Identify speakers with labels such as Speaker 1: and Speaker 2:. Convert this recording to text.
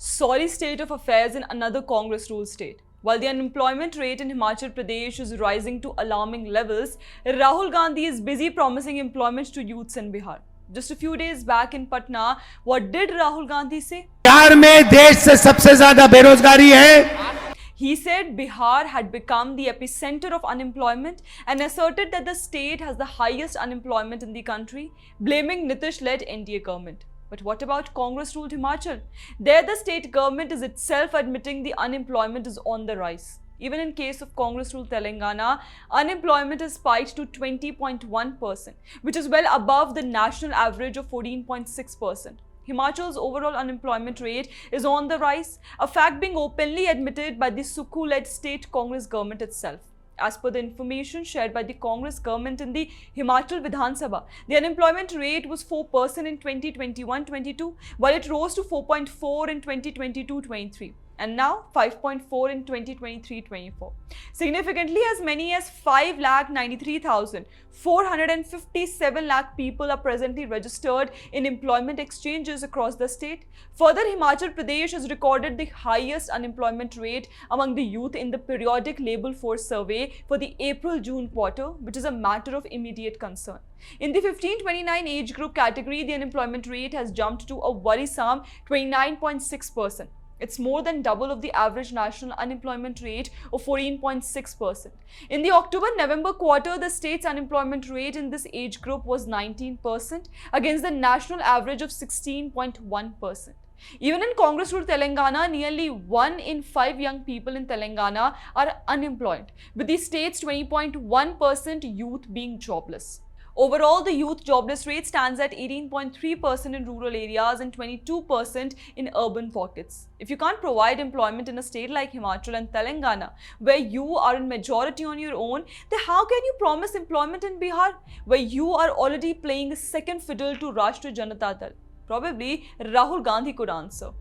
Speaker 1: Sorry state of affairs in another Congress-ruled state. While the unemployment rate in Himachal Pradesh is rising to alarming levels, Rahul Gandhi is busy promising employment to youths in Bihar. Just a few days back in Patna, what did Rahul Gandhi say?
Speaker 2: Bihar में देश से सबसे ज्यादा बेरोजगारी है.
Speaker 1: He said Bihar had become the epicenter of unemployment and asserted that the state has the highest unemployment in the country, blaming Nitish-led NDA government. But what about Congress-ruled Himachal? There the state government is itself admitting the unemployment is on the rise. Even in case of Congress-ruled Telangana, unemployment has spiked to 20.1%, which is well above the national average of 14.6%. Himachal's overall unemployment rate is on the rise, a fact being openly admitted by the Sukhu-led state Congress government itself. As per the information shared by the Congress government in the Himachal Vidhan Sabha, the unemployment rate was 4% in 2021-22, while it rose to 4.4 in 2022-23. And now 5.4 in 2023-24. Significantly, as many as 5,93,457 lakh people are presently registered in employment exchanges across the state. Further, Himachal Pradesh has recorded the highest unemployment rate among the youth in the periodic Labour Force Survey for the April-June quarter, which is a matter of immediate concern. In the 15-29 age group category, the unemployment rate has jumped to a worrisome 29.6%. It's more than double of the average national unemployment rate of 14.6%. In the October-November quarter, the state's unemployment rate in this age group was 19% against the national average of 16.1%. Even in Congress-ruled Telangana, nearly 1 in 5 young people in Telangana are unemployed, with the state's 20.1% youth being jobless. Overall, the youth jobless rate stands at 18.3% in rural areas and 22% in urban pockets. If you can't provide employment in a state like Himachal and Telangana, where you are in majority on your own, then how can you promise employment in Bihar, where you are already playing second fiddle to Rashtriya Janata Dal? Probably Rahul Gandhi could answer.